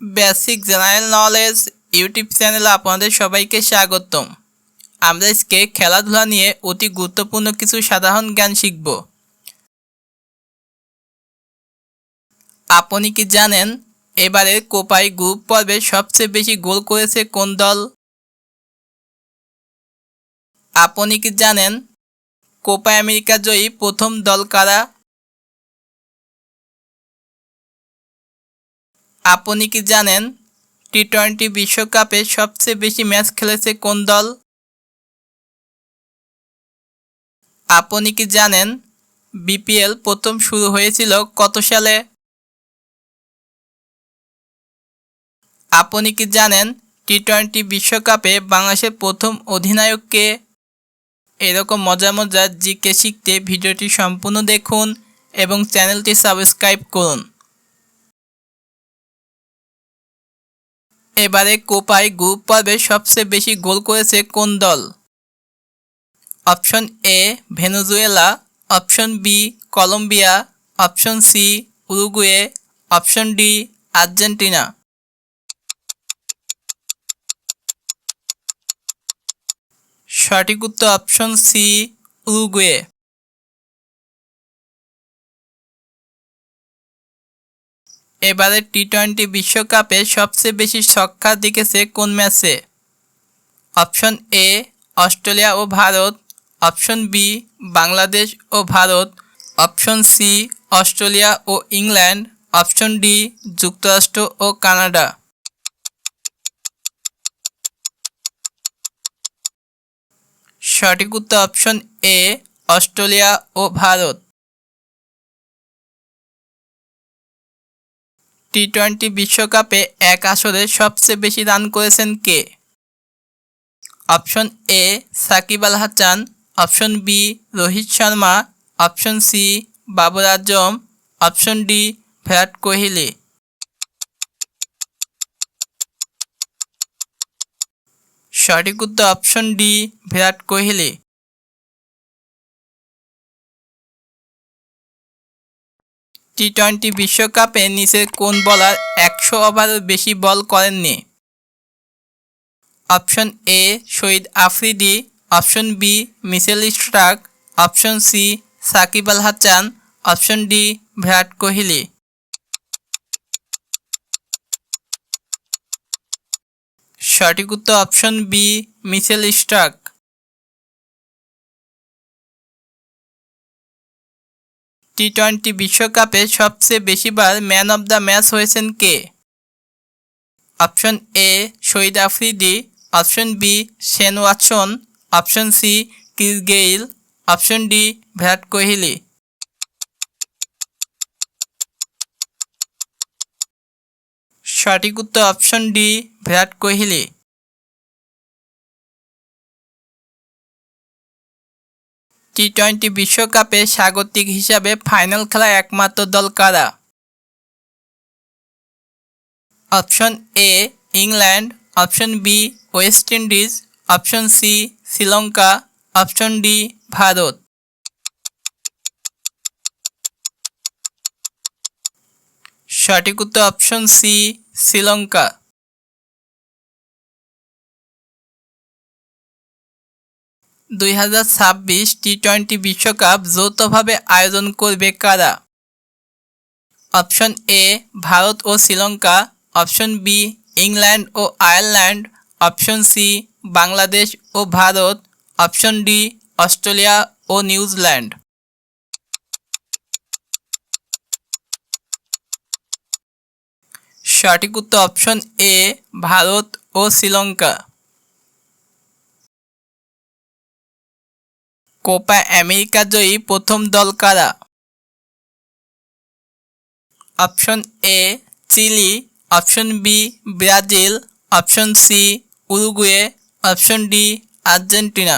Basic general knowledge YouTube চ্যানেলে আপনাদের সবাইকে স্বাগতম। আমরা আজকে খেলাধুলা নিয়ে অতি গুরুত্বপূর্ণ কিছু সাধারণ জ্ঞান শিখব। আপনি কি জানেন এবারের কোপায় গ্রুপ পর্বে সবচেয়ে বেশি গোল করেছে কোন দল? আপনি কি জানেন কোপা আমেরিকা জয়ী প্রথম দল কারা? আপনি কি জানেন টি-20 বিশ্বকাপে সবচেয়ে বেশি ম্যাচ খেলেছে কোন দল? আপনি কি জানেন বিপিএল প্রথম শুরু হয়েছিল কত সালে? আপনি কি জানেন টি-20 বিশ্বকাপে বাংলাদেশের প্রথম অধিনায়ক কে? এরকম মজার মজার জিকে শিখতে ভিডিওটি সম্পূর্ণ দেখুন এবং চ্যানেলটি সাবস্ক্রাইব করুন। এবারে কোপায় গ্রুপ পর্বে সবচেয়ে বেশি গোল করেছে কোন দল? Option A Venezuela, option B Colombia, option C Uruguay, option D Argentina. সঠিক উত্তর অপশন সি উরুগুয়ে। এবারে টি-20 বিশ্বকাপে সবচেয়ে বেশি ছক্কা দেখেছে কোন ম্যাচে? অপশন এ অস্ট্রেলিয়া ও ভারত, অপশন বি বাংলাদেশ ও ভারত, অপশন সি অস্ট্রেলিয়া ও ইংল্যান্ড, অপশন ডি যুক্তরাষ্ট্র ও কানাডা। সঠিক উত্তর অপশন এ অস্ট্রেলিয়া ও ভারত। টি-20 বিশ্বকাপে এক আসরে সবচেয়ে বেশি রান করেছেন কে? Option A Shakib Al Hasan, option B Rohit Sharma, option C Babar Azam, option D Virat Kohli. সঠিক উত্তর অপশন ডি বিরাট কোহলি। টি-20 বিশ্বকাপে নিচের কোন বোলার 100 ওভারের বেশি বল করেননি? Option A Shahid Afridi, option B Mitchell Starc, option C Shakib Al Hasan, option D Virat Kohli. সঠিক উত্তর অপশন বি মিচেল স্টার্ক। টি-20 বিশ্বকাপে সবচেয়ে বেশিবার ম্যান অব দ্য ম্যাচ হয়েছেন কে? Option A Shahid Afridi, option B Shane Watson, option C Chris Gayle, option D Virat Kohli. সঠিক উত্তর অপশন ডি বিরাট কোহলি। টি-20 বিশ্বকাপে স্বাগতিক হিসাবে ফাইনাল খেলা একমাত্র দল কারা? Option A England, option B West Indies, option C Sri Lanka, option D Bharat. সঠিক উত্তর অপশন সি শ্রীলঙ্কা। 2026 টি-20 বিশ্বকাপ যৌথভাবে আয়োজন করবে কারা? অপশন এ ভারত ও শ্রীলঙ্কা, অপশন বি ইংল্যান্ড ও আয়ারল্যান্ড, অপশন সি বাংলাদেশ ও ভারত, অপশন ডি অস্ট্রেলিয়া ও নিউজিল্যান্ড। সঠিক উত্তর অপশন এ ভারত ও শ্রীলঙ্কা। কোপা আমেরিকা জয়ী প্রথম দল কারা? Option A Chile, option B Brazil, option C Uruguay, option D Argentina.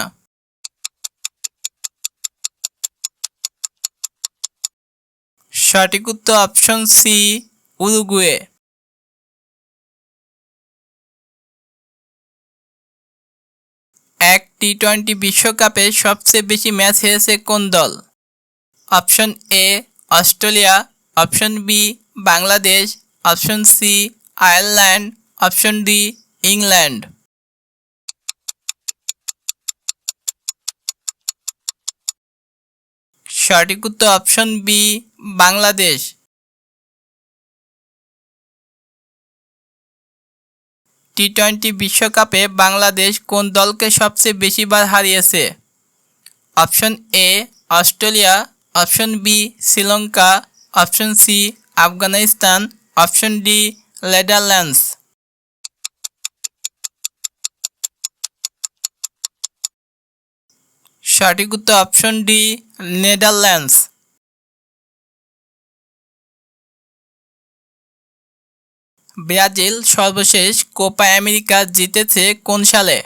সঠিক উত্তর অপশন সি উরুগুয়ে। এক টি-20 বিশ্বকাপে সবচেয়ে বেশি ম্যাচ হেরেছে কোন দল? Option A Australia, option B Bangladesh, option C Ireland, option D England. সঠিক উত্তর অপশন বি বাংলাদেশ। টি-20 বিশ্বকাপে বাংলাদেশ কোন দলকে সবচেয়ে বেশিবার হারিয়েছে? Option A Australia, option B Sri Lanka, option C Afghanistan, option D Netherlands. সঠিক উত্তর অপশন ডি নেদারল্যান্ডস। ব্রাজিল সর্বশেষ কোপা আমেরিকা জিতেছে কোন সালে?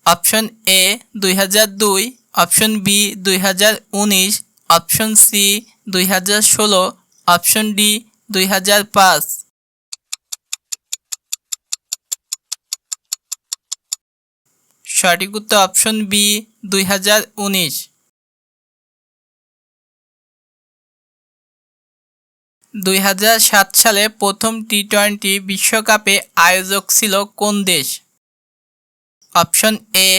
Option A 2002, option B 2019, option C 2016, option D 2005। সঠিক উত্তর অপশন বি 2019। 2007 সালে প্রথম টি-20 বিশ্বকাপে আয়োজক ছিল কোন দেশ? Option A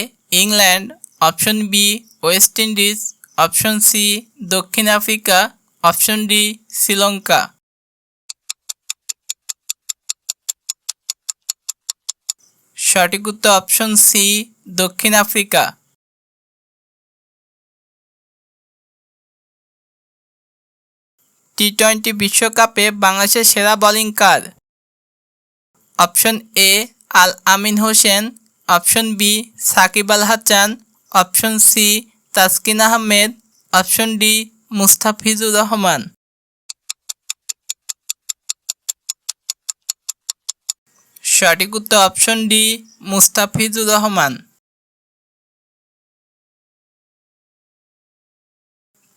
England, option B West Indies, option C দক্ষিণ আফ্রিকা, অপশন ডি শ্রীলঙ্কা। সঠিক উত্তর অপশন সি দক্ষিণ আফ্রিকা। টি-20 বিশ্বকাপে বাংলাদেশের সেরা বোলিং কার? Option A Al Amin Hossain, option B Shakib Al Hasan, option C Taskin Ahmed, option D Mustafizur Rahman. সঠিক উত্তর অপশন ডি মুস্তাফিজুর রহমান।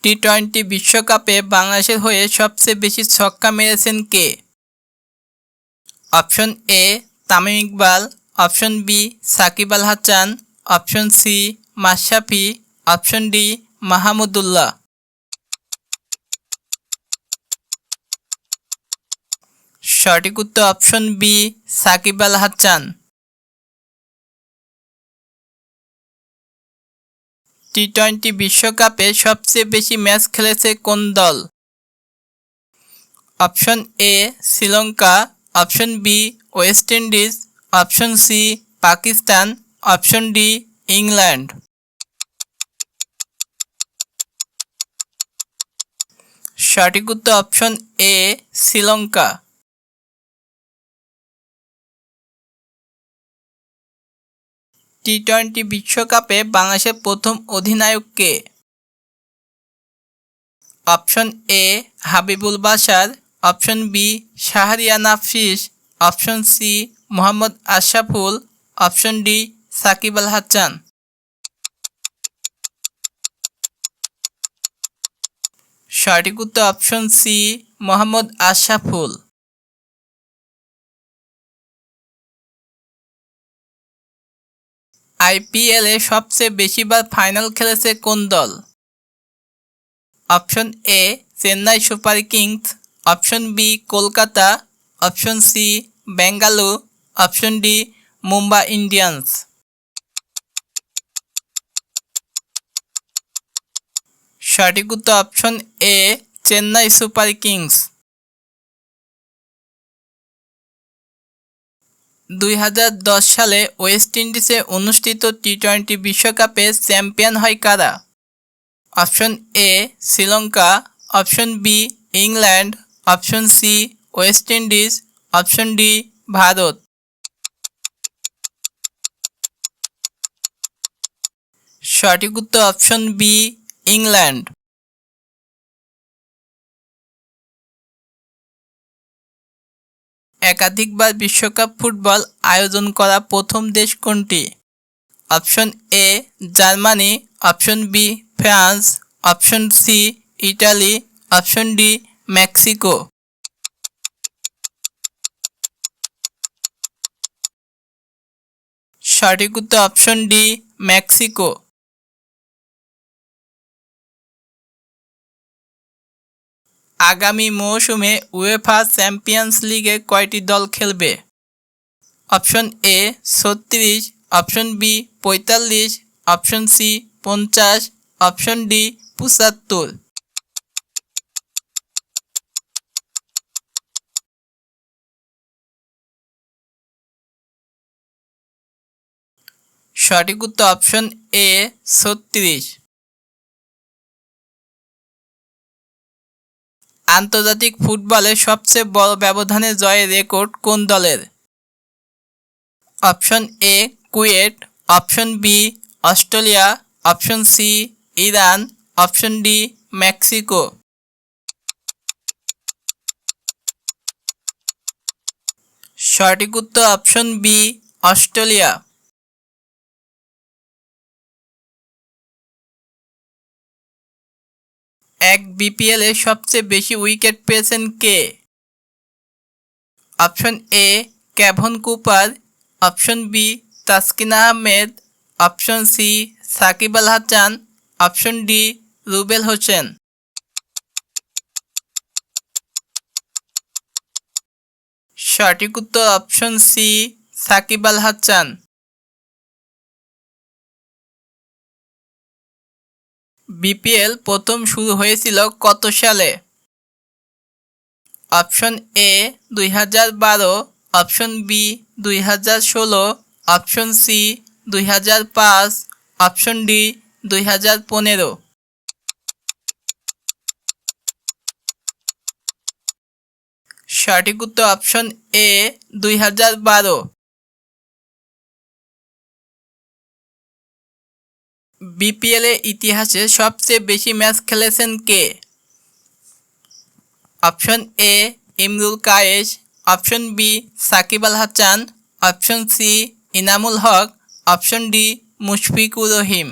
টি-20 বিশ্বকাপে বাংলাদেশের হয়ে সবচেয়ে বেশি ছক্কা মেরেছেন কে? Option A Tamim Iqbal, option B Shakib Al Hasan, option C Mashrafe, option D Mahmudullah. সঠিক উত্তর অপশন বি সাকিব আল হাসান। টি-20 বিশ্বকাপে সবচেয়ে বেশি ম্যাচ খেলেছে কোন দল? Option A Sri Lanka, option B West Indies, option C Pakistan, option D England. সঠিক উত্তর অপশন এ শ্রীলঙ্কা। টি-20 বিশ্বকাপে বাংলাদেশের প্রথম অধিনায়ক কে? Option A Habibul Bashar, option B Shahriar Afridi, option C Mohammad Ashraful, option D Shakib Al Hasan. সঠিক উত্তর অপশন সি মোহাম্মদ আশরাফুল। আইপিএলে সবচেয়ে বেশিবার ফাইনাল খেলেছে কোন দল? Option A Chennai Super Kings, option B Kolkata, option C Bengaluru, option D Mumbai Indians. সঠিক উত্তর option A Chennai Super Kings. 2010 সালে ওয়েস্ট ইন্ডিজে অনুষ্ঠিত টি-20 বিশ্বকাপে চ্যাম্পিয়ন হয় কারা? Option A Sri Lanka, option B England, option C West Indies, option D Bharat. সঠিক উত্তর অপশন বি ইংল্যান্ড। একাধিকবার বিশ্বকাপ ফুটবল আয়োজন করা প্রথম দেশ কোনটি? Option A Germany, option B France, option C Italy, option D Mexico. সঠিক উত্তর অপশন ডি মেক্সিকো। আগামী মৌসুমে উয়েফা চ্যাম্পিয়ন্স লিগে কয়টি দল খেলবে? Option A 36, option B 45, option C 50, option D 75। সঠিক উত্তর অপশন এ 36। আন্তর্জাতিক ফুটবলে সবচেয়ে বড় ব্যবধানে জয়ের রেকর্ড কোন দলের? Option A Kuwait, option B Australia, option C Iran, option D Mexico. সঠিক উত্তর অপশন বি অস্ট্রেলিয়া। এক বিপিএলে সবচেয়ে বেশি উইকেট পেয়েছেন কে? Option A Kevon Cooper, option B Taskin Ahmed, option C Shakib Al Hasan, option D Rubel Hossain. সঠিক উত্তর option C Shakib Al Hasan. BPL প্রথম শুরু হয়েছিল কত সালে? Option A 2012, option B 2016, option C 2005, option D 2015। সঠিক উত্তর অপশন এ 2012। বিপিএল এর ইতিহাসে সবচেয়ে বেশি ম্যাচ খেলেছেন কে? Option A Imrul Kayes, option B Shakib Al Hasan, option C Enamul Haque, option D Mushfiqur Rahim.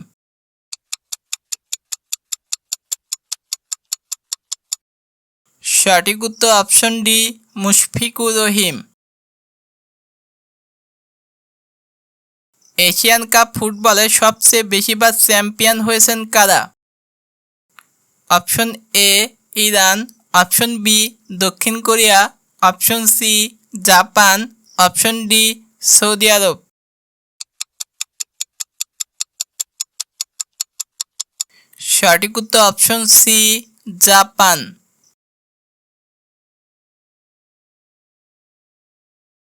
সঠিক উত্তর option D Mushfiqur Rahim. Asian cup ফুটবলে সবচেয়ে বেশিবার চ্যাম্পিয়ন হয়েছেন কারা? Option A Iran, option B দক্ষিণ Korea, option C Japan, option D Saudi আরব। সঠিক উত্তর অপশন সি জাপান।